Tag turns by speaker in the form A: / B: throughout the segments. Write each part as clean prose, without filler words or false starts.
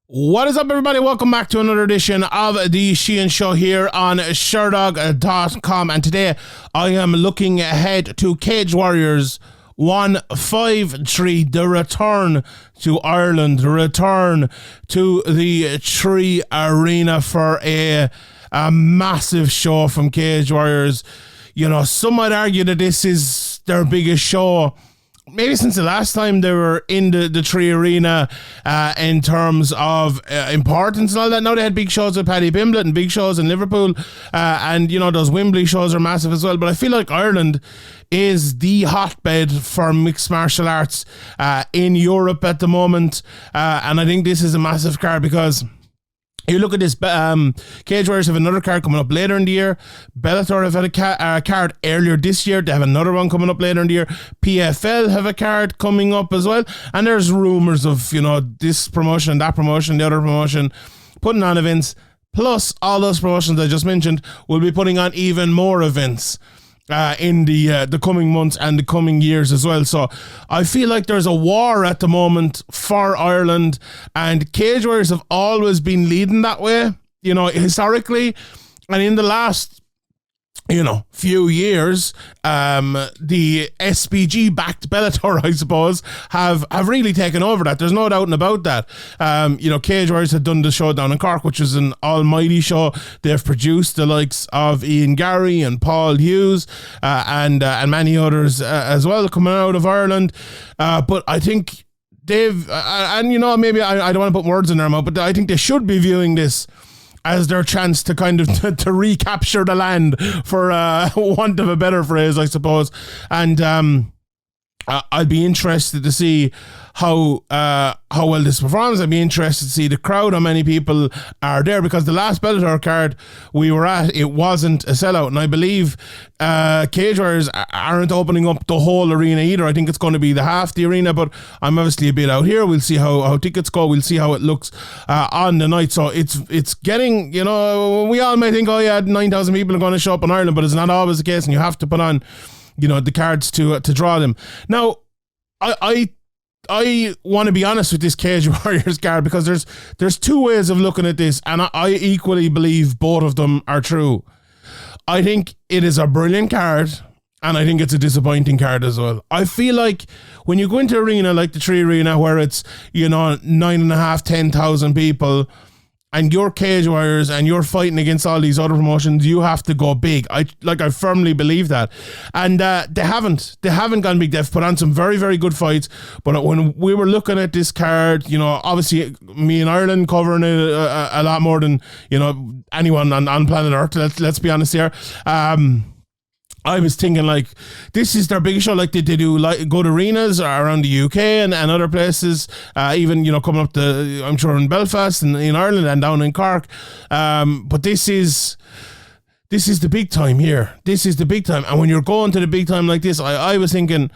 A: What is up, everybody? Welcome back to another edition of the Sheehan Show here on Sherdog.com, and today I am looking ahead to Cage Warriors 153, the return to Ireland, the return to the Tree Arena for a massive show from Cage Warriors. You know, some might argue that this is their biggest show maybe since the last time they were in the Tree Arena in terms of importance and all that. Now they had big shows with Paddy and big shows in Liverpool, and you know, those Wembley shows are massive as well. But I feel like Ireland is the hotbed for mixed martial arts in Europe at the moment, and I think this is a massive card because you look at this, Cage Warriors have another card coming up later in the year. Bellator have had a card earlier this year. They have another one coming up later in the year. PFL have a card coming up as well. And there's rumours of, you know, this promotion, that promotion, the other promotion, putting on events. Plus, all those promotions I just mentioned will be putting on even more events in the coming months and the coming years as well. So I feel like there's a war at the moment for Ireland, and Cage Warriors have always been leading that way, you know, historically. And in the last, you know, few years, the SPG backed Bellator, I suppose, have really taken over that. There's no doubt about that. You know, Cage Warriors had done the show down in Cork, which was an almighty show. They've produced the likes of Ian Garry and Paul Hughes, and many others as well coming out of Ireland. But I think they've, and you know, maybe I don't want to put words in their mouth, but I think they should be viewing this as their chance to kind of to recapture the land, for want of a better phrase, I suppose. And I'd be interested to see how well this performs. I'd be interested to see the crowd, how many people are there, because the last Bellator card we were at, it wasn't a sellout, and I believe Cage Warriors aren't opening up the whole arena either. I think it's going to be the half the arena, but I'm obviously a bit out here. We'll see how tickets go. We'll see how it looks on the night. So it's getting, you know, we all may think, oh yeah, 9,000 people are going to show up in Ireland, but it's not always the case, and you have to put on, you know, the cards to draw them. Now, I want to be honest with this Cage Warriors card, because there's two ways of looking at this, and I equally believe both of them are true. I think it is a brilliant card, and I think it's a disappointing card as well. I feel like when you go into an arena like the Tree Arena, where it's, you know, 9,500, 10,000 people, and you're Cage Warriors and you're fighting against all these other promotions, you have to go big. I firmly believe that. And they haven't gone big. They've put on some very, very good fights. But when we were looking at this card, you know, obviously me and Ireland covering it a lot more than, you know, anyone on planet Earth. Let's be honest here. I was thinking, like, this is their biggest show. Like, they do like good arenas around the UK and other places, even, you know, coming up I'm sure in Belfast and in Ireland and down in Cork. But this is the big time here. This is the big time. And when you're going to the big time like this, I was thinking,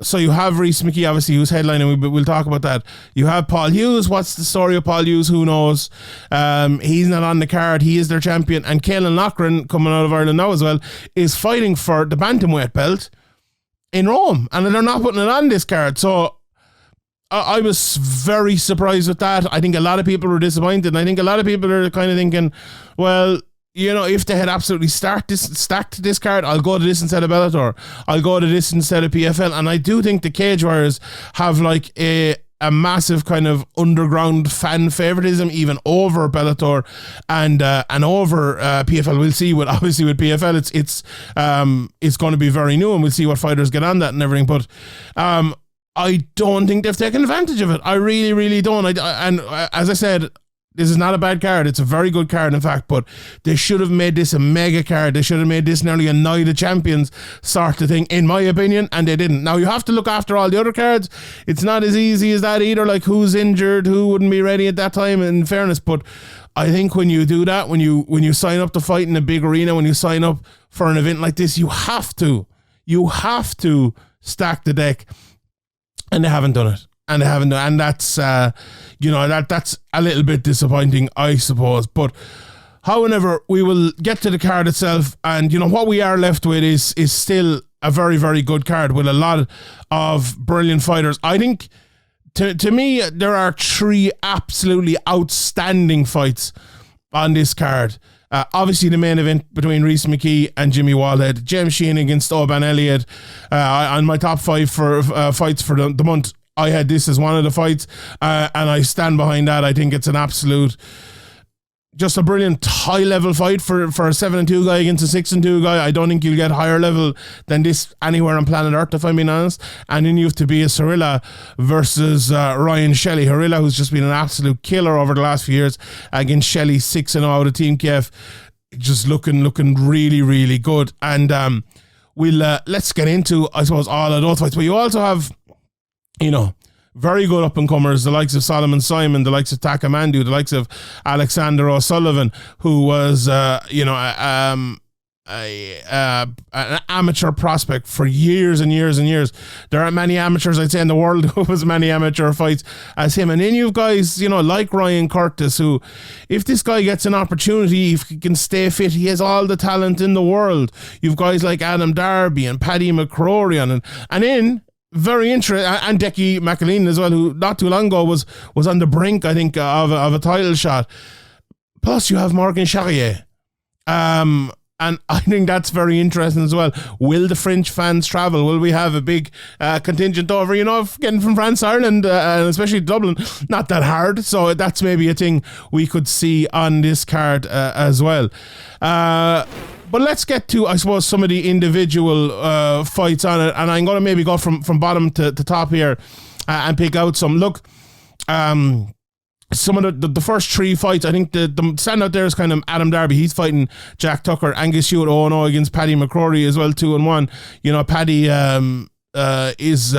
A: so you have Rhys McKee, obviously, who's headlining. We'll talk about that. You have Paul Hughes. What's the story of Paul Hughes? Who knows? He's not on the card. He is their champion. And Caelan Loughran, coming out of Ireland now as well, is fighting for the bantamweight belt in Rome. And they're not putting it on this card. So I was very surprised with that. I think a lot of people were disappointed. And I think a lot of people are kind of thinking, well, you know, if they had absolutely stacked this card, I'll go to this instead of Bellator. I'll go to this instead of PFL. And I do think the Cage Warriors have like a massive kind of underground fan favoritism, even over Bellator and over PFL. We'll see. Obviously with PFL, it's going to be very new, and we'll see what fighters get on that and everything. But I don't think they've taken advantage of it. I really, really don't. And as I said, this is not a bad card. It's a very good card, in fact, but they should have made this a mega card. They should have made this nearly a Night of Champions sort of thing, in my opinion, and they didn't. Now, you have to look after all the other cards. It's not as easy as that either, like who's injured, who wouldn't be ready at that time, in fairness. But I think when you do that, when you sign up to fight in a big arena, when you sign up for an event like this, you have to stack the deck, and they haven't done it. And that's you know, that's a little bit disappointing, I suppose. But however, we will get to the card itself, and you know what we are left with is still a very, very good card with a lot of brilliant fighters. I think to me, there are 3 absolutely outstanding fights on this card. Obviously, the main event between Rhys McKee and Jimmy Wallhead. James Sheehan against Oban Elliott. On my top 5 for fights for the month, I had this as one of the fights, and I stand behind that. I think it's an absolute, just a brilliant high-level fight for a 7-2 guy against a 6-2 guy. I don't think you'll get higher level than this anywhere on planet Earth, if I'm being honest. And then you have Tobias Harilla versus Ryan Shelley. Harilla, who's just been an absolute killer over the last few years, against Shelley, 6-0 out of Team Kiev. Just looking really, really good. And we'll let's get into, I suppose, all of those fights. But you also have, very good up-and-comers, the likes of Solomon Simon, the likes of Taka, Mhandu, the likes of Alexander O'Sullivan, who was, an amateur prospect for years and years and years. There aren't many amateurs, I'd say, in the world who has many amateur fights as him. And then you've guys, like Ryan Curtis, who, if this guy gets an opportunity, if he can stay fit, he has all the talent in the world. You've guys like Adam Darby and Paddy McCorry and then, very interesting, and Thaqi Mcaleenan as well, who not too long ago was on the brink, I think, of a title shot. Plus, you have Morgan Charriere. And I think that's very interesting as well. Will the French fans travel? Will we have a big contingent over? Getting from France, Ireland, and especially Dublin, not that hard. So that's maybe a thing we could see on this card as well. But let's get to, I suppose, some of the individual fights on it. And I'm going to maybe go from bottom to top here and pick out some. Look, some of the first 3 fights, I think the standout there is kind of Adam Darby. He's fighting Jack Tucker. Angus Hewett 0-0 against Paddy McCorry as well, 2-1. Paddy is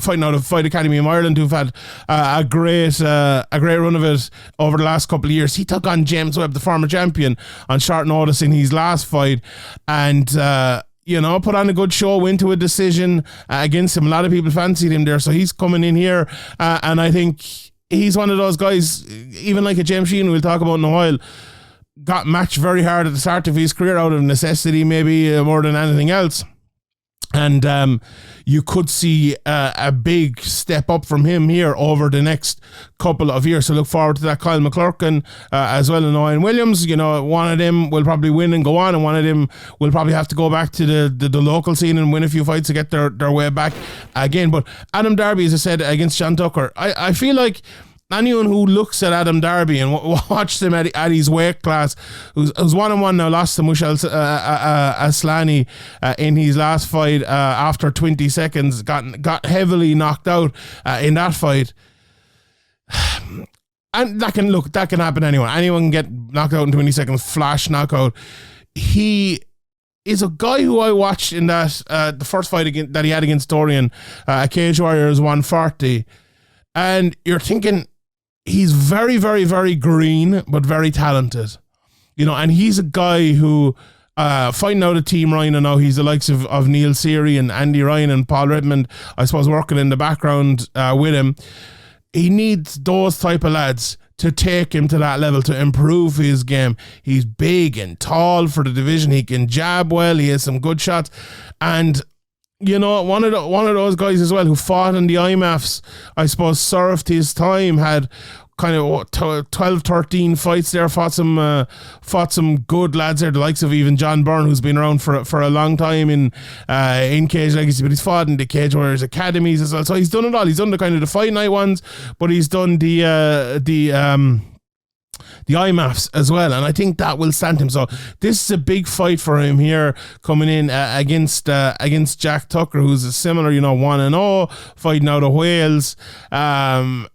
A: fighting out of Fight Academy in Ireland, who've had a great run of it over the last couple of years. He took on James Webb, the former champion, on short notice in his last fight, and put on a good show, went to a decision against him. A lot of people fancied him there, so he's coming in here, and I think he's one of those guys, even like a James Sheehan we'll talk about in a while, got matched very hard at the start of his career out of necessity, maybe more than anything else. And you could see a big step up from him here over the next couple of years. So look forward to that. Kyle McClurkin as well, and Owen Williams. One of them will probably win and go on, and one of them will probably have to go back to the local scene and win a few fights to get their way back again. But Adam Darby, as I said, against John Tucker, I feel like anyone who looks at Adam Darby and watched him at his weight class, who's 1-1 now, lost to Mushal Aslani in his last fight after 20 seconds, got heavily knocked out in that fight. And that can happen to anyone. Anyone can get knocked out in 20 seconds, flash knockout. He is a guy who I watched in that the first fight that he had against Dorian, Cage Warriors 140, and you're thinking, he's very, very, very green, but very talented. And he's a guy who, fighting out of Team Ryan, and now he's the likes of Neil Seary and Andy Ryan and Paul Redmond, I suppose, working in the background with him. He needs those type of lads to take him to that level, to improve his game. He's big and tall for the division. He can jab well. He has some good shots. And one of those guys as well who fought in the IMAFs, I suppose, served his time, had kind of 12, 13 fights there, fought some good lads there, the likes of even John Byrne, who's been around for a long time in Cage Legacy, but he's fought in the Cage Warriors academies as well. So he's done it all. He's done the kind of the fight night ones, but he's done the IMAFs as well, and I think that will stand him. So this is a big fight for him here, coming in against Jack Tucker, who's a similar 1-0, fighting out of Wales,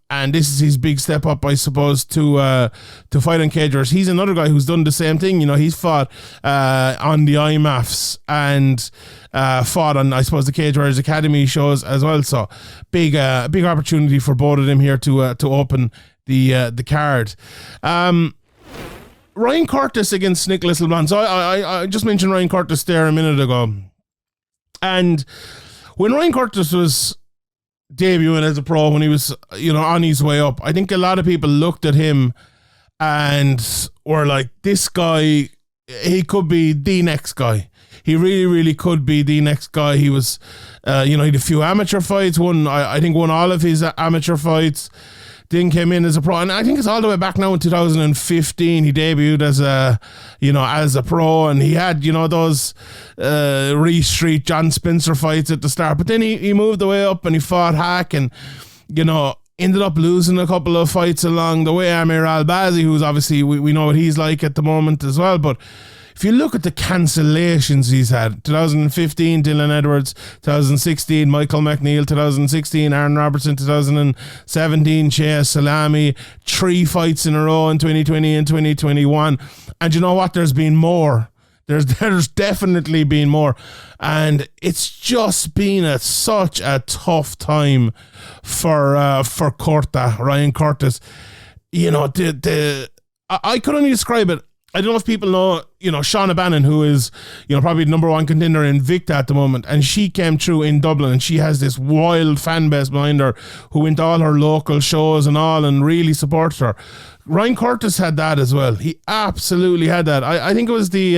A: and this is his big step up, I suppose, to fight on Cage Warriors. He's another guy who's done the same thing. He's fought on the IMAFs and fought on, I suppose, the Cage Warriors Academy shows as well. So big opportunity for both of them here to open the card. Ryan Curtis against Nicolas Leblond. So I just mentioned Ryan Curtis there a minute ago, and when Ryan Curtis was debuting as a pro, when he was on his way up, I think a lot of people looked at him and were like, this guy, he could be the next guy. he really, really could be the next guy. He was, he had a few amateur fights, won all of his amateur fights. Then came in as a pro, and I think it's all the way back now in 2015. He debuted as a pro, and he had, those Rhys Street, John Spencer fights at the start. But then he moved the way up and he fought Hack, and, ended up losing a couple of fights along the way. Amir Albazi, who's obviously, we know what he's like at the moment as well. But if you look at the cancellations he's had, 2015, Dylan Edwards, 2016, Michael McNeil, 2016, Aaron Robertson, 2017, Shea Salami, 3 fights in a row in 2020 and 2021. And you know what? There's been more. There's definitely been more. And it's just been such a tough time for Ryan Curtis. I could only describe it. I don't know if people know, Shauna Bannon, who is, probably the number 1 contender in Victa at the moment, and she came through in Dublin, and she has this wild fan base behind her who went to all her local shows and all and really supports her. Ryan Curtis had that as well. He absolutely had that. I think it was the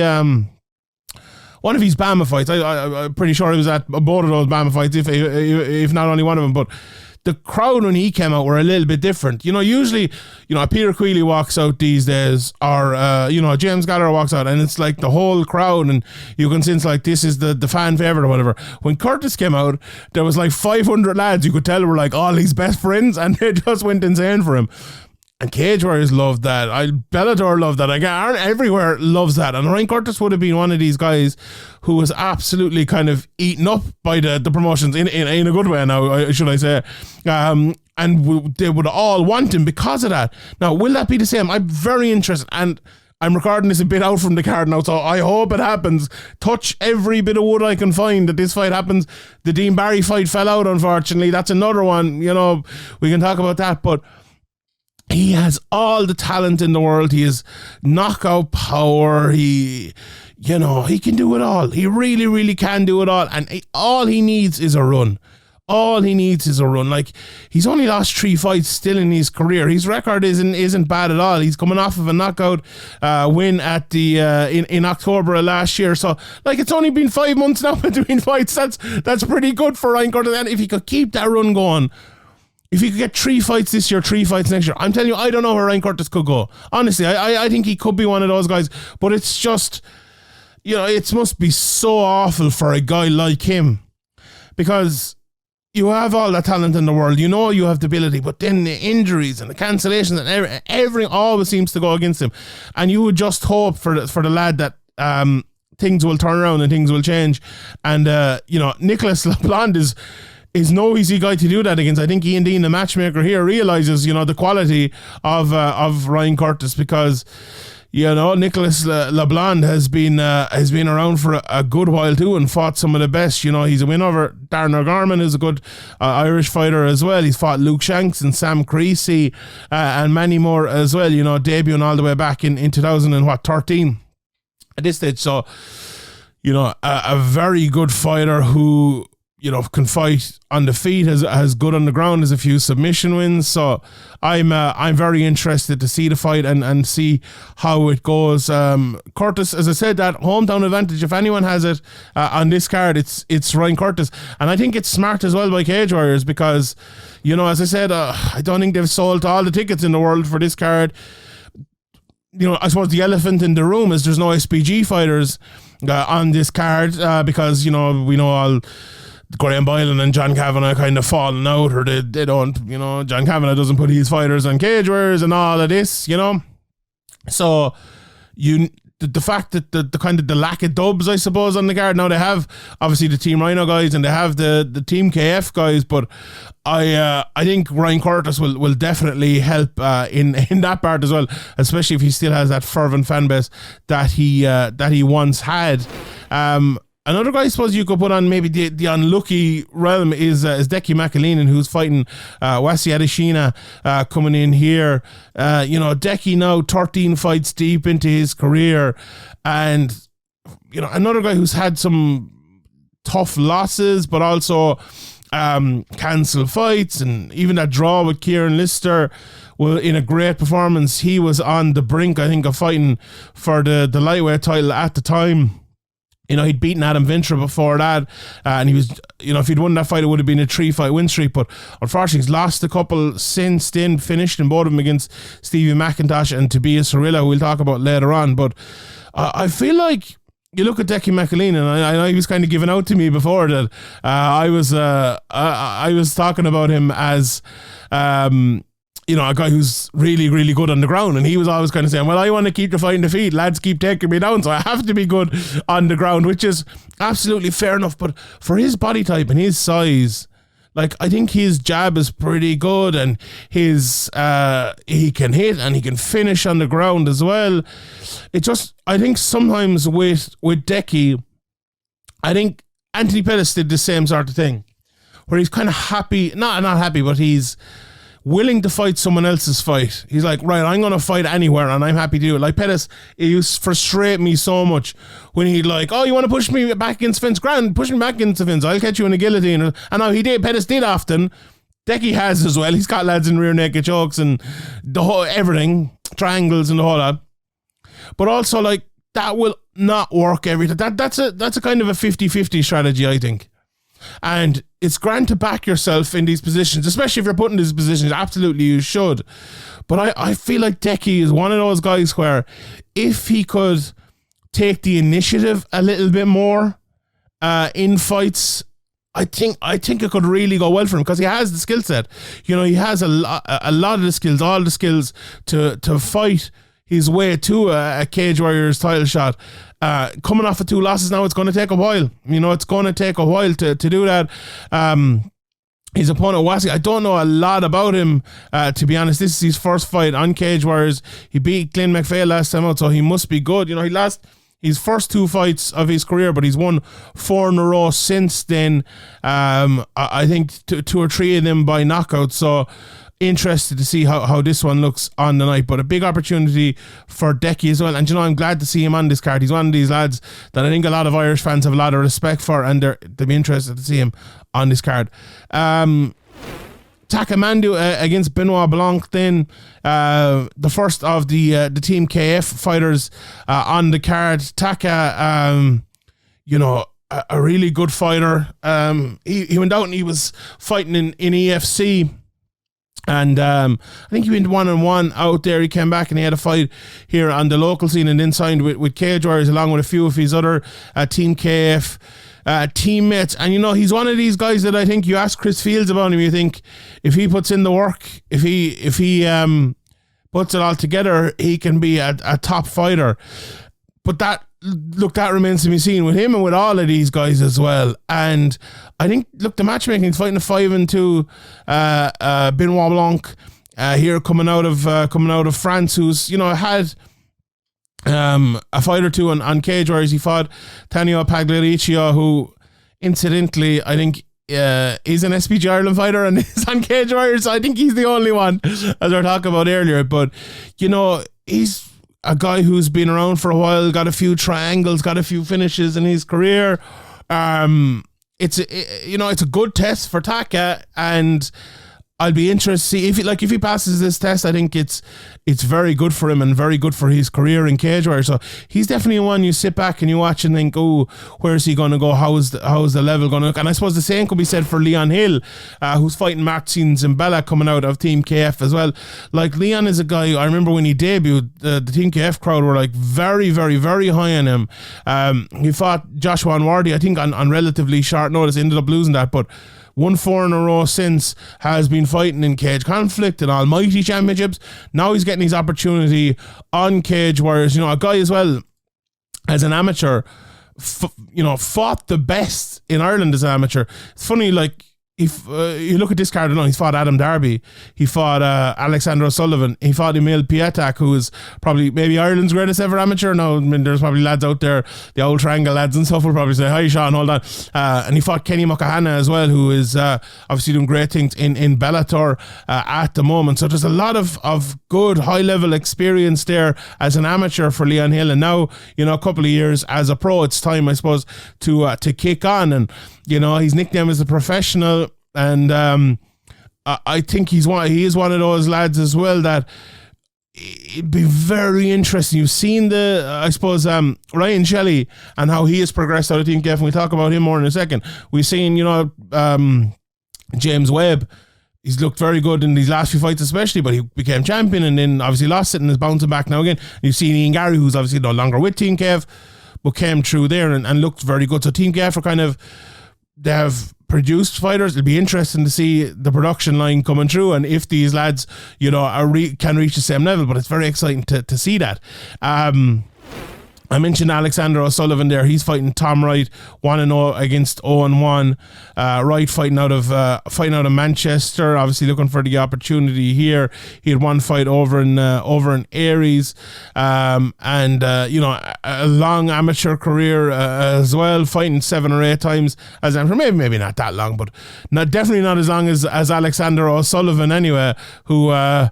A: one of his Bama fights. I'm pretty sure he was at both of those Bama fights, if not only one of them, but the crowd when he came out were a little bit different. Usually, Peter Queally walks out these days, or, James Gallagher walks out, and it's like the whole crowd, and you can sense like this is the fan favourite or whatever. When Curtis came out, there was like 500 lads you could tell were like all his best friends, and they just went insane for him. And Cage Warriors loved that. Bellator loved that. Everywhere loves that. And Ryan Curtis would have been one of these guys who was absolutely kind of eaten up by the promotions in a good way now, should I say. And they would all want him because of that. Now, will that be the same? I'm very interested. And I'm recording this a bit out from the card now, so I hope it happens. Touch every bit of wood I can find that this fight happens. The Dean Barry fight fell out, unfortunately. That's another one. We can talk about that. But he has all the talent in the world. He has knockout power. He can do it all. He really, really can do it all. And all he needs is a run. Like, he's only lost 3 fights still in his career. His record isn't bad at all. He's coming off of a knockout win at the in October of last year. So, like, it's only been 5 months now between fights. That's pretty good for Ryan Curtis. And if he could keep that run going, if he could get 3 fights this year, 3 fights next year, I'm telling you, I don't know where Ryan Curtis could go. Honestly, I think he could be one of those guys. But it's just, it must be so awful for a guy like him. Because you have all the talent in the world. You have the ability. But then the injuries and the cancellations and everything always seems to go against him. And you would just hope for the lad that things will turn around and things will change. And, Nicolas Leblond is no easy guy to do that against. I think Ian Dean, the matchmaker here, realizes, the quality of Ryan Curtis, because, Nicolas Leblond has been around for a good while too and fought some of the best. He's a win over Darren O'Gorman, who's a good Irish fighter as well. He's fought Luke Shanks and Sam Creasy and many more as well, debuting all the way back in 2013 at this stage. So, a very good fighter who, can fight on the feet, has good on the ground, has a few submission wins. So I'm very interested to see the fight and see how it goes. Curtis, as I said, that hometown advantage, if anyone has it on this card, it's Ryan Curtis. And I think it's smart as well by Cage Warriors because, as I said, I don't think they've sold all the tickets in the world for this card. I suppose the elephant in the room is there's no SPG fighters on this card because, we know all Graham Boylan and John Kavanagh kind of falling out, or they don't, John Kavanagh doesn't put his fighters on Cage Warriors and all of this, So the fact that the kind of the lack of dubs, I suppose, on the card. Now they have obviously the Team Rhino guys and they have the Team KF guys, but I think Ryan Curtis will definitely help in that part as well, especially if he still has that fervent fan base that he once had. Another guy I suppose you could put on maybe the unlucky realm is Declan Mcaleenan, who's fighting Wasiu Adesina coming in here. Decky now 13 fights deep into his career, and another guy who's had some tough losses, but also cancelled fights, and even that draw with Kieran Lister. Well, in a great performance, he was on the brink, I think, of fighting for the lightweight title at the time. You know, he'd beaten Adam Vintra before that, and he was, you know, if he'd won that fight, it would have been a 3-fight win streak. But unfortunately, he's lost a couple since then, finished in both of them against Stevie McIntosh and Tobias Harila, who we'll talk about later on. But I feel like you look at Declan Mcaleenan, and I know he was kind of given out to me before that. I was talking about him as, you know, a guy who's really, really good on the ground. And he was always kind of saying, well, I want to keep the fight in the feet. Lads keep taking me down, so I have to be good on the ground, which is absolutely fair enough. But for his body type and his size, like, I think his jab is pretty good, and his he can hit and he can finish on the ground as well. It just, I think sometimes with Decky, I think Anthony Pettis did the same sort of thing, where he's kind of happy, not happy, but he's willing to fight someone else's fight. He's like, right, I'm going to fight anywhere and I'm happy to do it. Like Pettis, it used to frustrate me so much when he'd like, oh, you want to push me back against Vince? Grand, push me back against Vince. I'll catch you in a guillotine. And now Pettis did often. Decky has as well. He's got lads in rear naked chokes and the whole everything, triangles and the whole lot. But also, like, that will not work every time. That's a kind of a 50-50 strategy, I think. And it's grand to back yourself in these positions, especially if you're put in these positions. Absolutely, you should. But I feel like Decky is one of those guys where if he could take the initiative a little bit more in fights, I think it could really go well for him, because he has the skill set. You know, he has a lot of the skills, all the skills to fight his way to a Cage Warriors title shot. Coming off of 2 losses now, it's going to take a while. You know, it's going to take a while to do that. His opponent, Wasiu, I don't know a lot about him, to be honest. This is his first fight on Cage Warriors. He beat Glenn McVeigh last time out, so he must be good. You know, he lost his first 2 fights of his career, but he's won 4 in a row since then. I think 2 or 3 of them by knockout. So interested to see how this one looks on the night, but a big opportunity for Decky as well. And you know, I'm glad to see him on this card. He's one of these lads that I think a lot of Irish fans have a lot of respect for, and they'll be interested to see him on this card. Taka Mhandu against Benoit Blanc, then the first of the Team KF fighters on the card. Taka, you know, a really good fighter. He went out and he was fighting in EFC. And I think he went 1-1 out there. He came back and he had a fight here on the local scene, and then signed with Cage Warriors along with a few of his other Team KF teammates. And you know, he's one of these guys that I think you ask Chris Fields about him, you think if he puts in the work, if he puts it all together, he can be a top fighter. But that remains to be seen with him and with all of these guys as well. And I think, look, the matchmaking, he's fighting a 5-2 Benoit Blanc here coming out of France, who's, you know, had a fight or two on Cage Warriors. He fought Tanio Pagliariccio, who incidentally I think is an SPG Ireland fighter and is on Cage Warriors. So I think he's the only one, as we were talking about earlier. But you know, he's a guy who's been around for a while, got a few triangles, got a few finishes in his career. It's a good test for Taka, and I'll be interested to see if he passes this test. I think it's very good for him and very good for his career in Cage Warriors. So he's definitely one you sit back and you watch and think, oh, where's he going to go? How's the level going to look? And I suppose the same could be said for Leon Hill, who's fighting Marcin Zembala coming out of Team KF as well. Like, Leon is a guy, I remember when he debuted, the Team KF crowd were like very, very, very high on him. He fought Joshua Wardy, I think on relatively short notice, ended up losing that, but won 4 in a row since, has been fighting in Cage Conflict and Almighty Championships. Now he's getting his opportunity on Cage Warriors. You know, a guy as well, as an amateur, fought the best in Ireland as an amateur. It's funny, like, if you look at this card alone, he's fought Adam Darby, he fought Alexander O'Sullivan, he fought Emil Piatak, who is probably maybe Ireland's greatest ever amateur. Now, I mean, there's probably lads out there, the old triangle lads and stuff will probably say, hi Sean, hold on. And he fought Kenny Mokahana as well, who is obviously doing great things in Bellator at the moment. So there's a lot of good high level experience there as an amateur for Leon Hill, and now, you know, a couple of years as a pro, it's time, I suppose, to kick on. And you know, his nickname is a professional, and I think he is one of those lads as well that it'd be very interesting. You've seen I suppose, Ryan Shelley and how he has progressed out of Team Kev, and we'll talk about him more in a second. We've seen, James Webb. He's looked very good in these last few fights especially, but he became champion and then obviously lost it and is bouncing back now again. And you've seen Ian Gary, who's obviously no longer with Team Kev, but came through there and looked very good. So Team Kev are they have produced fighters. It'll be interesting to see the production line coming through and if these lads, can reach the same level. But it's very exciting to see that. I mentioned Alexander O'Sullivan there. He's fighting Tom Wright, 1-0 against 0-1. Wright fighting out of Manchester, obviously looking for the opportunity here. He had one fight over in Aries, a long amateur career as well, fighting 7 or 8 times as amateur. Maybe not that long, but definitely not as long as Alexander O'Sullivan anyway, who I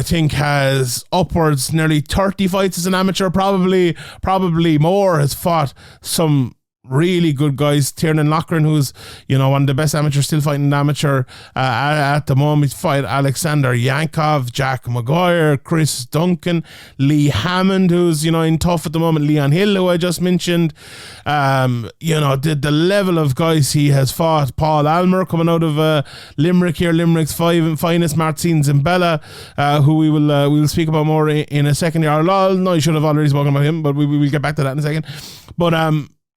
A: think has upwards nearly 30 fights as an amateur, probably more, has fought some really good guys. Tiernan Loughran, who's, one of the best amateurs still fighting an amateur at the moment. He's fight Alexander Yankov, Jack Maguire, Chris Duncan, Lee Hammond, who's, in tough at the moment, Leon Hill, who I just mentioned. The level of guys he has fought. Paul Almer coming out of Limerick here, Limerick's finest, Marcin Zembala, who we will speak about more in a second here. No, I should have already spoken about him, but we'll get back to that in a second. But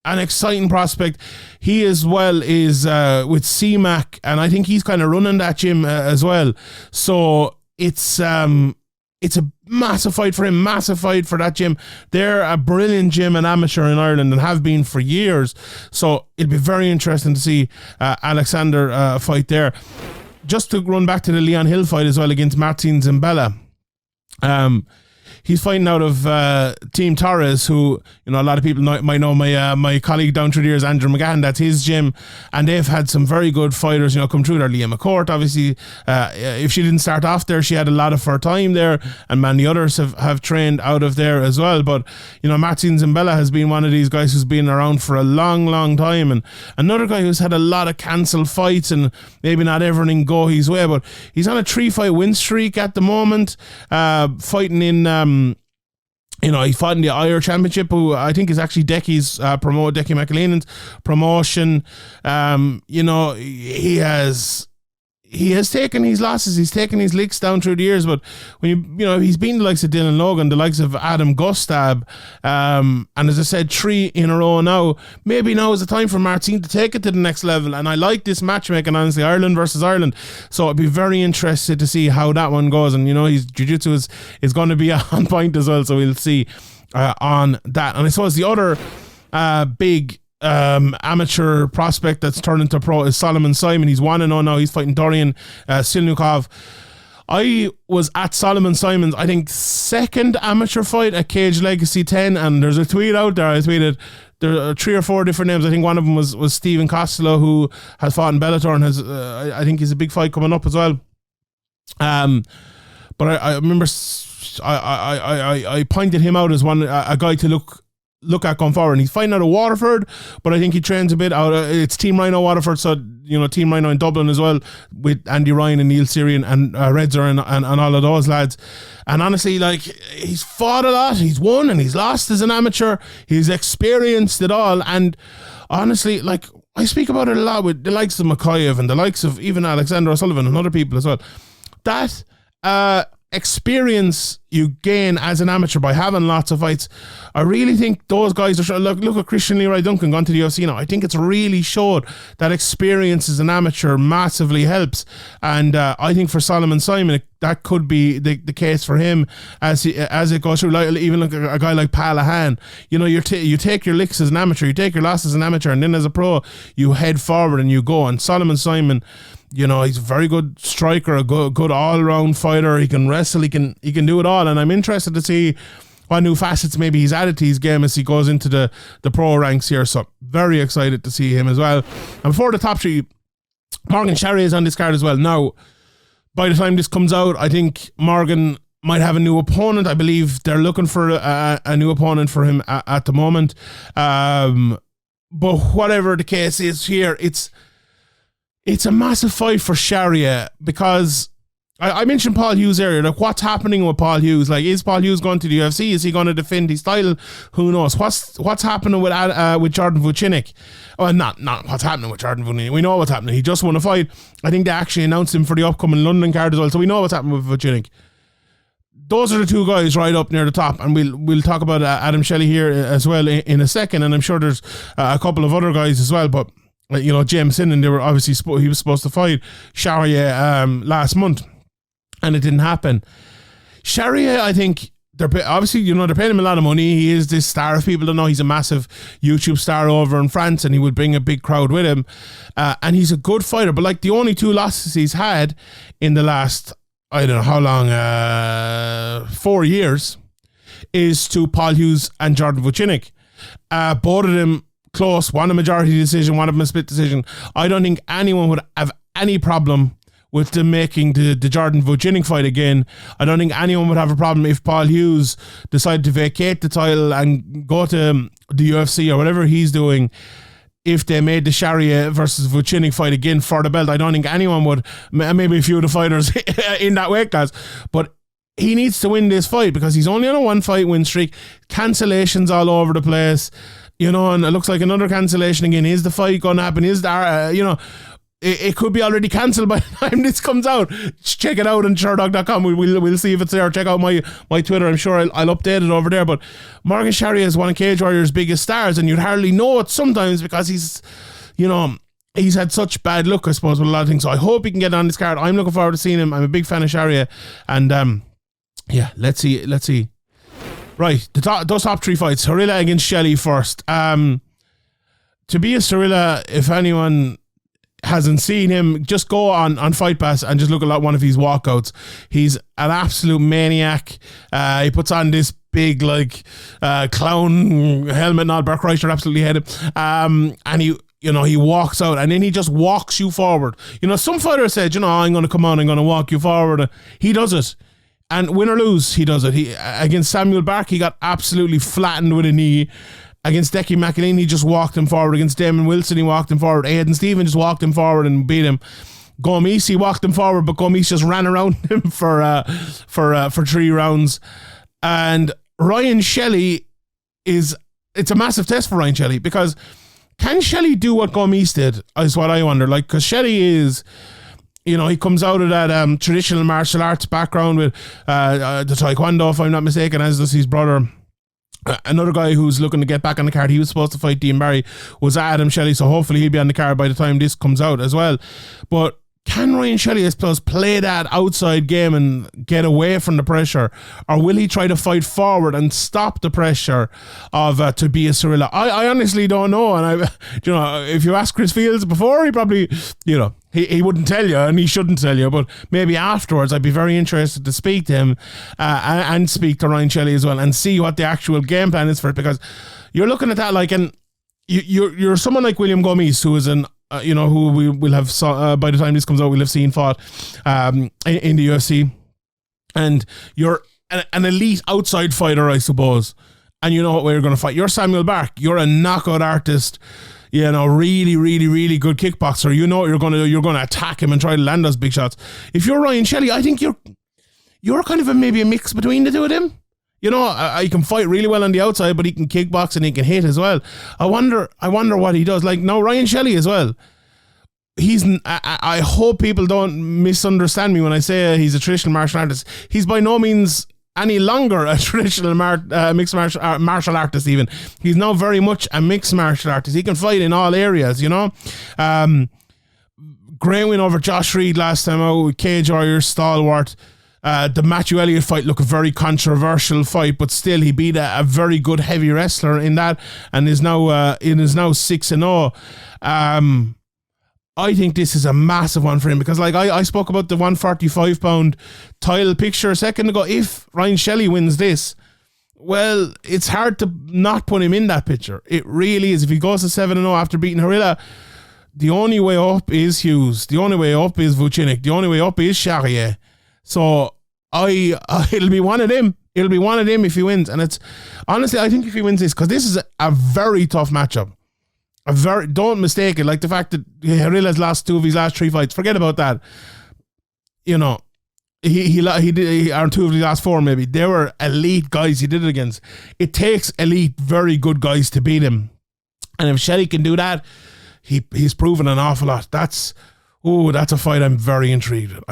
A: an exciting prospect. He as well is with CMAC, and I think he's kind of running that gym as well. So it's a massive fight for him, massive fight for that gym. They're a brilliant gym and amateur in Ireland and have been for years. So it'll be very interesting to see Alexander fight there. Just to run back to the Leon Hill fight as well against Marcin Zembala. He's fighting out of Team Torres, who, a lot of people might know my colleague down through the years, Andrew McGahan. That's his gym. And they've had some very good fighters, come through there. Leah McCourt, obviously, if she didn't start off there, she had a lot of her time there. And many others have trained out of there as well. But, Marcin Zembala has been one of these guys who's been around for a long, long time. And another guy who's had a lot of cancelled fights and maybe not everything go his way. But he's on a 3-fight win streak at the moment, fighting in... he fought in the IR Championship, who I think is actually Decky's Deccy Mcaleenan's promotion. He has taken his losses, he's taken his licks down through the years, but when he's been the likes of Dylan Logan, the likes of Adam Gustab, and as I said, 3 in a row now. Maybe now is the time for Marcin to take it to the next level, and I like this matchmaking, honestly, Ireland versus Ireland. So I'd be very interested to see how that one goes, and his jiu-jitsu is going to be on point as well, so we'll see on that. And I suppose the other big amateur prospect that's turned into pro is Solomon Simon. He's 1-0 now. He's fighting Dorian Silnikov. I was at Solomon Simon's, I think, second amateur fight at Cage Legacy 10, and there's a tweet out there. I tweeted there are 3 or 4 different names. I think one of them was Stephen Costello, who has fought in Bellator and has I think he's a big fight coming up as well. But I remember I pointed him out as a guy to look at going forward. And he's fighting out of Waterford, but I think he trains a bit out of, it's Team Rhino Waterford, so Team Rhino in Dublin as well, with Andy Ryan and Neil Syrian and Redzer and all of those lads. And honestly, he's fought a lot, he's won and he's lost as an amateur, he's experienced it all. And honestly, I speak about it a lot with the likes of Makayev and the likes of even Alexander O'Sullivan and other people as well. That experience you gain as an amateur by having lots of fights, I really think those guys are look at Christian Leroy Duncan gone to the UFC now. I think it's really showed that experience as an amateur massively helps, and I think for Solomon Simon that could be the case for him as it goes through. Even a guy like Palahan, you take your licks as an amateur, you take your losses as an amateur, and then as a pro you head forward and you go. And Solomon Simon, he's a very good striker, a good all-round fighter. He can wrestle, he can do it all, and I'm interested to see what new facets maybe he's added to his game as he goes into the pro ranks here. So very excited to see him as well. And before the top 3, Morgan Charriere is on this card as well. Now, by the time this comes out, I think Morgan might have a new opponent. I believe they're looking for a new opponent for him at the moment. But whatever the case is here, it's a massive fight for Charriere, because I mentioned Paul Hughes earlier. Like, what's happening with Paul Hughes? Like, is Paul Hughes going to the UFC? Is he going to defend his title? Who knows? What's happening with Jordan Vucinic? Well, not what's happening with Jordan Vucinic. We know what's happening. He just won a fight. I think they actually announced him for the upcoming London card as well. So we know what's happening with Vucinic. Those are the two guys right up near the top, and we'll talk about Adam Shelley here as well in a second. And I'm sure there's a couple of other guys as well, but James Sinnen, they were obviously he was supposed to fight Charriere last month, and it didn't happen. Charriere, I think they're obviously they're paying him a lot of money. He is this star. If people don't know, he's a massive YouTube star over in France, and he would bring a big crowd with him. And he's a good fighter, but like the only two losses he's had in the last, I don't know how long, 4 years, is to Paul Hughes and Jordan Vucinic. Both of them close, one a majority decision, one of them a split decision. I don't think anyone would have any problem with them making the Jordan Vucinic fight again. I don't think anyone would have a problem if Paul Hughes decided to vacate the title and go to the UFC or whatever he's doing. If they made the Charriere versus Vucinic fight again for the belt, I don't think anyone would. Maybe a few of the fighters in that weight class, but he needs to win this fight because he's only on a 1-fight win streak. Cancellations all over the place, and it looks like another cancellation again. Is the fight going to happen? Is there, it could be already cancelled by the time this comes out. Check it out on sherdog.com. We'll see if it's there. Check out my Twitter. I'm sure I'll update it over there. But Marcin Charriere is one of Cage Warrior's biggest stars, and you'd hardly know it sometimes because he's had such bad luck, I suppose, with a lot of things. So I hope he can get on this card. I'm looking forward to seeing him. I'm a big fan of Charriere. And let's see. Right, those top three fights. Harila against Shelley first. Tobias Harila, if anyone hasn't seen him, just go on Fight Pass and just look at one of his walkouts. He's an absolute maniac. He puts on this big clown helmet and all. Burke Reicher absolutely had him. And he walks out and then he just walks you forward. Some fighters said, I'm going to come on, I'm going to walk you forward. He does it. And win or lose, he does it. Against Samuel Bark, he got absolutely flattened with a knee. Against Thaqi McCaleenan, he just walked him forward. Against Damon Wilson, he walked him forward. Aidan Stephen just walked him forward and beat him. Gomis, he walked him forward, but Gomis just ran around him for 3 rounds. And Ryan Shelley it's a massive test for Ryan Shelley, because can Shelley do what Gomis did, is what I wonder. Because Shelley is, he comes out of that traditional martial arts background with the Taekwondo, if I'm not mistaken, as does his brother. Another guy who's looking to get back on the card, he was supposed to fight Dean Barry, was Adam Shelley, so hopefully he'll be on the card by the time this comes out as well. But can Ryan Shelley, I suppose, play that outside game and get away from the pressure, or will he try to fight forward and stop the pressure of Tobias Harila? I honestly don't know, and if you ask Chris Fields before, he probably, he wouldn't tell you, and he shouldn't tell you, but maybe afterwards I'd be very interested to speak to him and speak to Ryan Shelley as well and see what the actual game plan is for it, because you're looking at that and you're someone like William Gomis, who is an who we will have by the time this comes out, we'll have seen fought in the UFC, and you're an elite outside fighter, I suppose, and you know what way you're going to fight. You're Samuel Bark, you're a knockout artist, really, really, really good kickboxer. You're going to attack him and try to land those big shots. If you're Ryan Shelley, I think you're kind of maybe a mix between the two of them. He can fight really well on the outside, but he can kickbox and he can hit as well. I wonder what he does. Now Ryan Shelley as well. I hope people don't misunderstand me when I say he's a traditional martial artist. He's by no means any longer a traditional mixed martial artist even. He's now very much a mixed martial artist. He can fight in all areas, Great win over Josh Reed last time out with Cage Warrior, stalwart. The Matthew Elliott fight looked a very controversial fight, but still he beat a very good heavy wrestler in that, and is now 6-0. I think this is a massive one for him, because I spoke about the 145 pound title picture a second ago. If Ryan Shelley wins this, well, it's hard to not put him in that picture. It really is. If he goes to 7-0 after beating Harila, the only way up is Hughes. The only way up is Vucinic. The only way up is Charriere. So it'll be one of them. It'll be one of them if he wins. And it's honestly, I think if he wins this, because this is a very tough matchup. Don't mistake it. Like the fact that Harila's lost 2 of his last 3 fights. Forget about that. or two of the last four maybe. They were elite guys he did it against. It takes elite, very good guys to beat him. And if Shelley can do that, he's proven an awful lot. That's a fight I'm very intrigued with.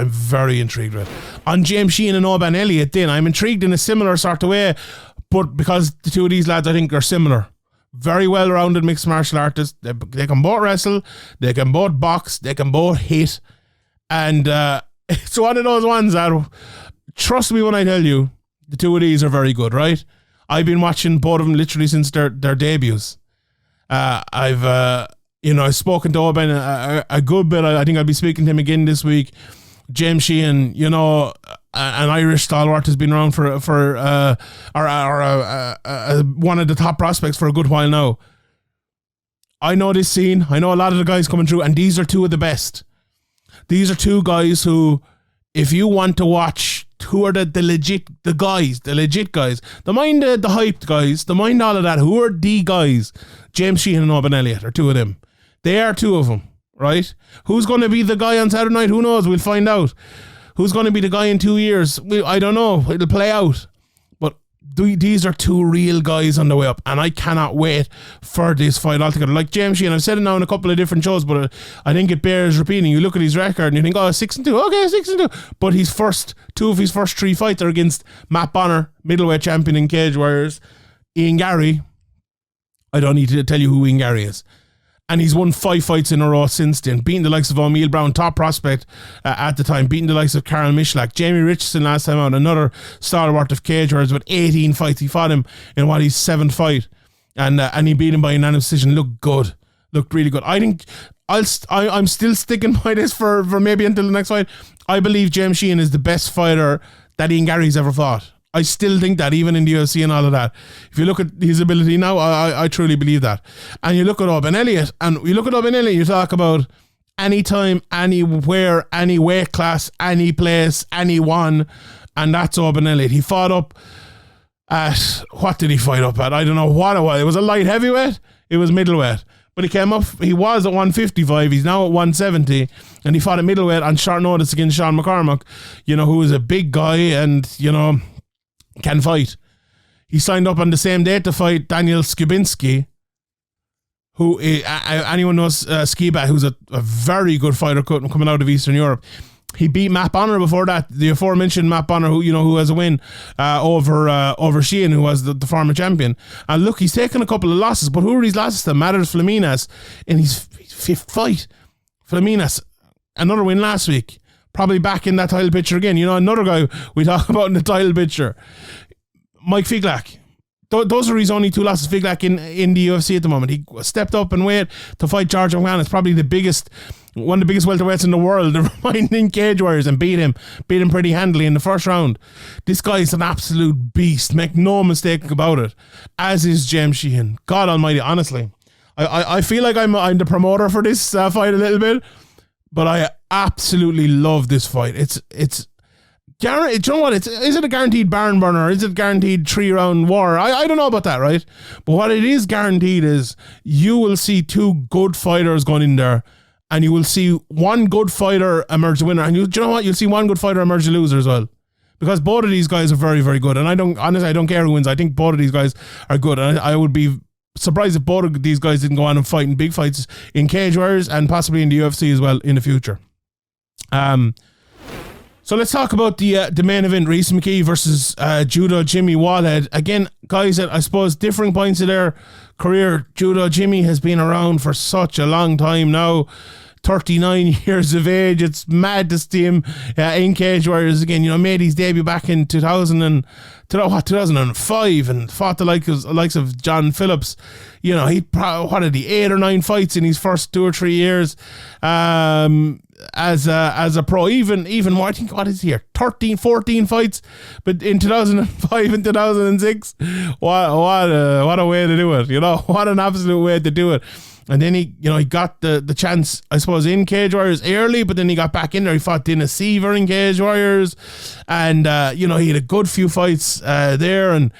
A: On James Sheehan and Oban Elliott, then I'm intrigued in a similar sort of way, but because the two of these lads I think are similar. Very well-rounded mixed martial artists. They can both wrestle, they can both box, they can both hit. And it's one of those ones that, trust me when I tell you, the two of these are very good, right? I've been watching both of them literally since their debuts. I've spoken to Oban a good bit. I think I'll be speaking to him again this week. James Sheehan, an Irish stalwart, has been around for one of the top prospects for a good while now. I know this scene. I know a lot of the guys coming through, and these are two of the best. These are two guys who, if you want to watch who are the legit guys, the mind the hyped guys, the mind all of that, who are the guys? James Sheehan and Oban Elliott are two of them. They are two of them, right? Who's going to be the guy on Saturday night? Who knows? We'll find out. Who's going to be the guy in 2 years? I don't know. It'll play out. But these are two real guys on the way up, and I cannot wait for this fight altogether. Like James Sheehan, I've said it now in a couple of different shows, but I think it bears repeating. You look at his record and you think, 6-2. Okay, 6-2. But two of his first three fights are against Matt Bonner, middleweight champion in Cage Warriors, Ian Garry. I don't need to tell you who Ian Garry is. And he's won 5 fights in a row since then, beating the likes of O'Meal Brown, top prospect at the time, beating the likes of Carl Mishlak, Jamie Richardson last time out, another stalwart of Cage Warriors with 18 fights. He fought him in his 7th fight, and he beat him by unanimous decision. Looked really good. I think I'm still sticking by this for maybe until the next fight. I believe James Sheehan is the best fighter that Ian Garry's ever fought. I still think that, even in the UFC and all of that. If you look at his ability now, I truly believe that. And you look at Oban Elliott, you talk about anytime, anywhere, any weight class, any place, anyone, and that's Oban Elliott. He fought up at, what did he fight up at? I don't know what it was. It was a light heavyweight, it was middleweight. But he came up, he was at 155, he's now at 170, and he fought at middleweight on short notice against Sean McCormack, who is a big guy and, can fight. He signed up on the same day to fight Daniel Skubinski, who anyone knows Skiba, who's a very good fighter coming out of Eastern Europe. He beat Matt Bonner before that, the aforementioned Matt Bonner, who has a win over Sheehan, who was the former champion. And look, he's taken a couple of losses, but who are these losses to? Matters Flaminas in his 5th fight. Flaminas, another win last week. Probably back in that title picture again. Another guy we talk about in the title picture. Mike Figlak. Those are his only 2 losses. Figlak in the UFC at the moment. He stepped up in weight to fight George McCann. It's probably one of the biggest welterweights in the world. Never mind in Cage Warriors, and beat him pretty handily in the first round. This guy is an absolute beast. Make no mistake about it. As is James Sheehan. God almighty, honestly. I feel like I'm the promoter for this fight a little bit. But I absolutely love this fight. It's guaranteed. Do you know what? Is it a guaranteed barn burner? Is it guaranteed 3-round war? I don't know about that, right? But what it is guaranteed is you will see 2 good fighters going in there, and you will see one good fighter emerge the winner, and do you know what? You'll see one good fighter emerge the loser as well. Because both of these guys are very, very good, and I don't care who wins. I think both of these guys are good, and I would be surprised if both of these guys didn't go on and fight in big fights in Cage Warriors and possibly in the UFC as well in the future. So let's talk about the main event, Rhys McKee versus Judo Jimmy Wallhead. Again, guys at, I suppose, differing points of their career. Judo Jimmy has been around for such a long time now. 39 years of age. It's mad to see him in Cage Warriors again. Made his debut back in 2005 and fought the likes of John Phillips. He 8 or 9 fights in his first 2 or 3 years as a pro. Even more, I think, what is he here? 14 fights, but in 2005 and 2006. What a way to do it. What an absolute way to do it. And then he got the chance, I suppose, in Cage Warriors early, but then he got back in there. He fought Dennis Seaver in Cage Warriors, and he had a good few fights there. And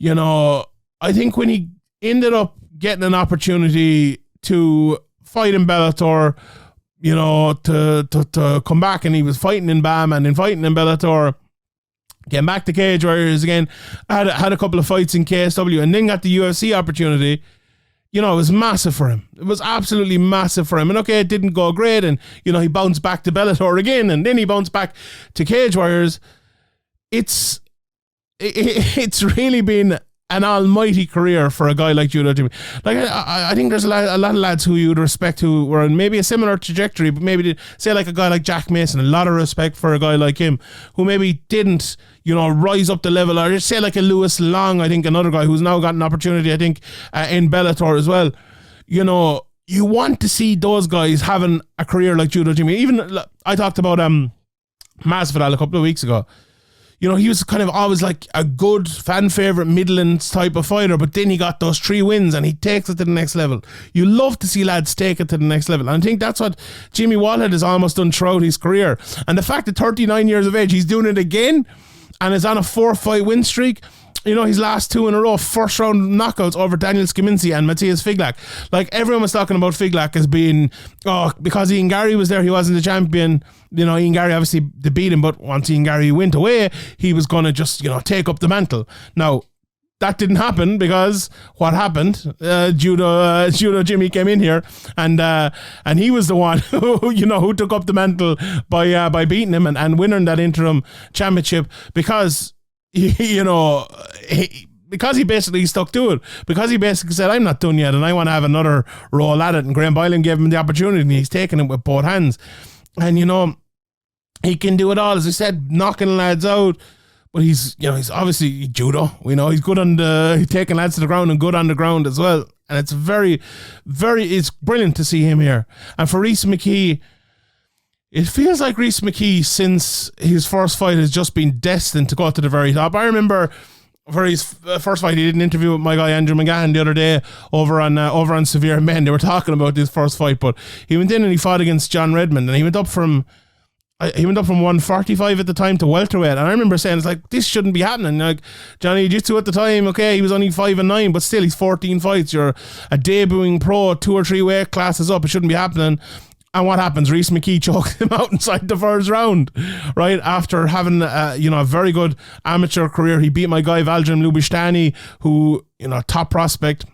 A: I think when he ended up getting an opportunity to fight in Bellator, you know, to come back, and he was fighting in BAM and then fighting in Bellator. Came back to Cage Warriors again, had a couple of fights in KSW, and then got the UFC opportunity. You know, it was massive for him. It was absolutely massive for him. And okay, it didn't go great, and, you know, he bounced back to Bellator again, and then he bounced back to Cage Warriors. It's really been an almighty career for a guy like Judo Jimmy. Like, I think there's a lot of lads who you would respect who were on maybe a similar trajectory, but maybe say like a guy like Jack Mason, a lot of respect for a guy like him who maybe didn't, you know, rise up the level, or just say like a Lewis Long, I think another guy who's now got an opportunity, I think, in Bellator as well. You know, you want to see those guys having a career like Judo Jimmy. Even, I talked about Masvidal a couple of weeks ago. You know, he was kind of always like a good fan favourite Midlands type of fighter, but then he got those 3 wins and he takes it to the next level. You love to see lads take it to the next level. And I think that's what Jimmy Wallhead has almost done throughout his career. And the fact that 39 years of age, he's doing it again and is on a 4-fight win streak. You know, his last 2 in a row, first round knockouts over Daniel Skiminski and Matthias Figlak. Like, everyone was talking about Figlak as being, because Ian Gary was there, he wasn't the champion. You know, Ian Gary obviously beat him, but once Ian Gary went away, he was going to just, you know, take up the mantle. Now, that didn't happen, because what happened? Judo Jimmy came in here, and he was the one who took up the mantle by beating him and winning that interim championship, because because he basically stuck to it, because he basically said, I'm not done yet and I want to have another roll at it, and Graham Boylan gave him the opportunity and he's taken it with both hands. And, you know, he can do it all, as I said, knocking lads out, but he's obviously judo, he's good he's taking lads to the ground and good on the ground as well. And it's it's brilliant to see him here. And for Rhys McKee, it feels like Rhys McKee, since his first fight, has just been destined to go to the very top. I remember for his first fight, he did an interview with my guy Andrew McGahan the other day over on Severe Men. They were talking about this first fight, but he went in and he fought against John Redmond, and he went up from 145 at the time to welterweight. And I remember saying, it's like, this shouldn't be happening. Like, Johnny Jiu-Jitsu at the time, okay, he was only 5-9, but still, he's 14 fights. You're a debuting pro, 2 or 3 weight classes up. It shouldn't be happening. And what happens? Rhys McKee chokes him out inside the first round, right? After having a very good amateur career. He beat my guy Valdrim Lubishtani, who, top prospect.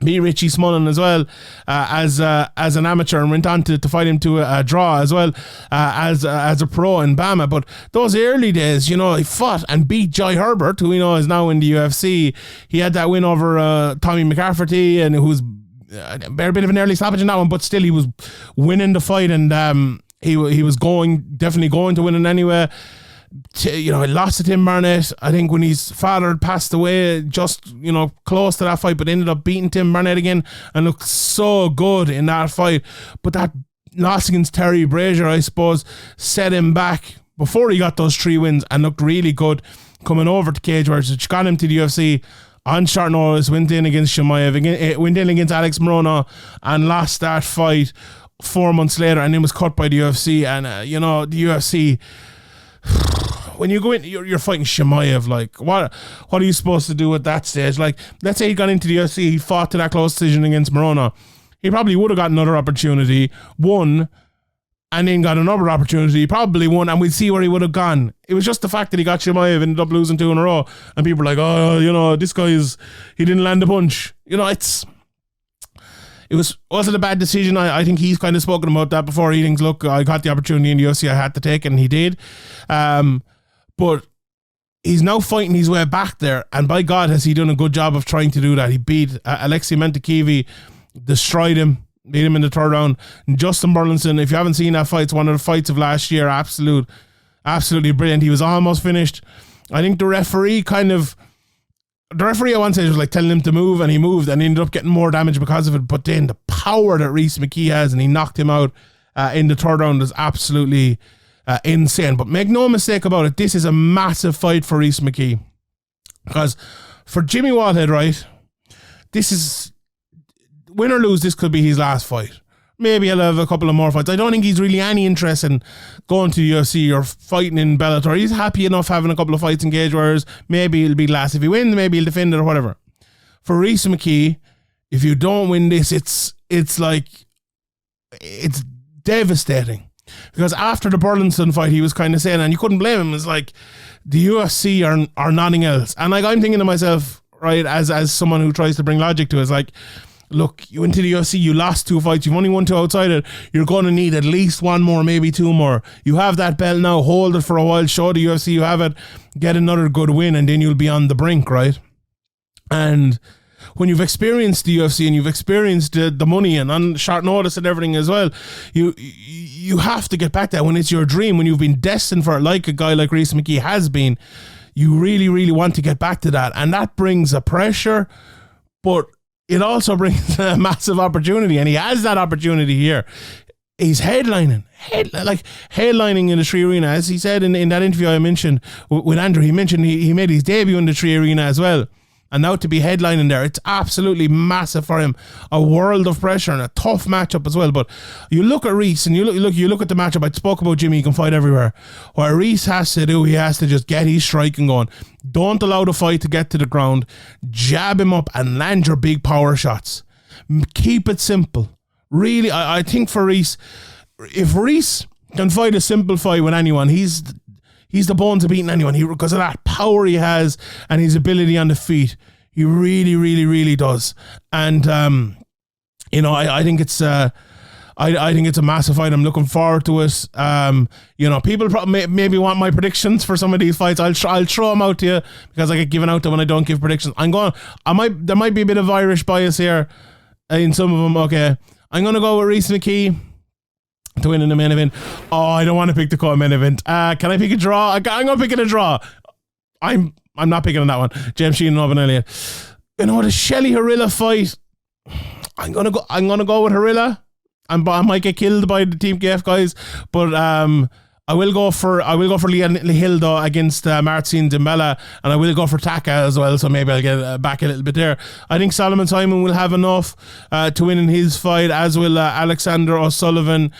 A: Beat Richie Smullen as well as an amateur, and went on to fight him to a draw as well as a pro in Bama. But those early days, he fought and beat Jai Herbert, who we know is now in the UFC. He had that win over Tommy McCafferty, and who was a bit of an early stoppage in that one, but still he was winning the fight, and he was definitely going to win it anyway. He lost to Tim Barnett, I think, when his father had passed away, just close to that fight, but ended up beating Tim Barnett again and looked so good in that fight. But that loss against Terry Brazier, I suppose, set him back before he got those 3 wins, and looked really good coming over to Cage Warriors, which got him to the UFC on short notice. Went in against Chimaev, went in against Alex Morona, and lost that fight 4 months later, and then was cut by the UFC. And the UFC, when you go in, you're fighting Chimaev. Like, what are you supposed to do at that stage? Like, let's say he got into the UFC, he fought to that close decision against Morona, he probably would have got another opportunity, won, and then got another opportunity, probably won, and we'd see where he would have gone. It was just the fact that he got Chimaev, ended up losing 2 in a row, and people were like, this guy he didn't land a punch. Was it a bad decision? I think he's kind of spoken about that before. He thinks, look, I got the opportunity in the UFC, I had to take it, and he did. But he's now fighting his way back there, and by God, has he done a good job of trying to do that. He beat Alexei Mentakivi, destroyed him, beat him in the 3rd round. And Justin Burlinson, if you haven't seen that fight, it's one of the fights of last year. Absolutely brilliant. He was almost finished. I think the referee at one stage was like telling him to move, and he moved and he ended up getting more damage because of it. But then the power that Rhys McKee has, and he knocked him out in the 3rd round, is absolutely insane. But make no mistake about it, this is a massive fight for Rhys McKee, because for Jimmy Wallhead, right, this is, win or lose, this could be his last fight. Maybe he'll have a couple of more fights. I don't think he's really any interest in going to the UFC or fighting in Bellator. He's happy enough having a couple of fights in Cage Warriors. Maybe it'll be last. If he wins, maybe he'll defend it or whatever. For Rhys McKee, if you don't win this, it's devastating. Because after the Burlinson fight, he was kind of saying, and you couldn't blame him, it's like, the UFC are nothing else. And like, I'm thinking to myself, right, as someone who tries to bring logic to it, it's like, look, you went to the UFC, you lost 2 fights, you've only won 2 outside it, you're going to need at least 1 more, maybe 2 more. You have that belt now, hold it for a while, show the UFC you have it, get another good win, and then you'll be on the brink, right? And when you've experienced the UFC and you've experienced the money and on short notice and everything as well, you have to get back there when it's your dream, when you've been destined for it, like a guy like Rhys McKee has been. You really, really want to get back to that, and that brings a pressure, but it also brings a massive opportunity, and he has that opportunity here. He's headlining in the Tree Arena, as he said in that interview I mentioned with Andrew. He mentioned he made his debut in the Tree Arena as well. And now to be headlining there, it's absolutely massive for him. A world of pressure and a tough matchup as well. But you look at Rhys and you look at the matchup. I spoke about Jimmy, he can fight everywhere. What Rhys has to do, he has to just get his striking going. Don't allow the fight to get to the ground. Jab him up and land your big power shots. Keep it simple. Really, I think for Rhys, if Rhys can fight a simple fight with anyone, he's the bones of beating anyone. Because of that power he has and his ability on the feet. He really, really, really does. And, I think it's I think it's a massive fight. I'm looking forward to it. People probably maybe want my predictions for some of these fights. I'll throw them out to you because I get given out to when I don't give predictions. There might be a bit of Irish bias here in some of them. Okay. I'm going to go with Rhys McKee to win in the main event. Oh, I don't want to pick the co-main event. Can I pick a draw? I'm going to pick it a draw. I'm not picking on that one. James Sheehan and Oban Elliott. The Shelley Harilla fight. I'm gonna go with Harilla. I might get killed by the Team KF guys, but I will go for Lehildo against Marcin Zembala, and I will go for Taka as well. So maybe I'll get back a little bit there. I think Solomon Simon will have enough to win in his fight, as will Alexander O'Sullivan.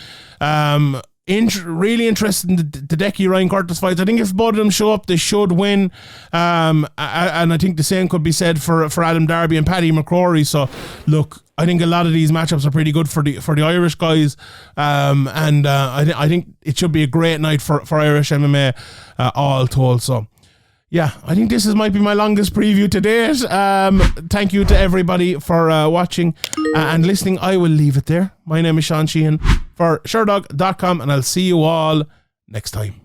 A: Really interested in the Thaqi Ryan Curtis fights. I think if both of them show up, they should win. And I think the same could be said for Adam Darby and Paddy McCorry. So look, I think a lot of these matchups are pretty good for the Irish guys. I think it should be a great night for Irish MMA all told. So yeah, I think this might be my longest preview to date. Thank you to everybody for watching and listening. I will leave it there. My name is Sean Sheehan for Sherdog.com, and I'll see you all next time.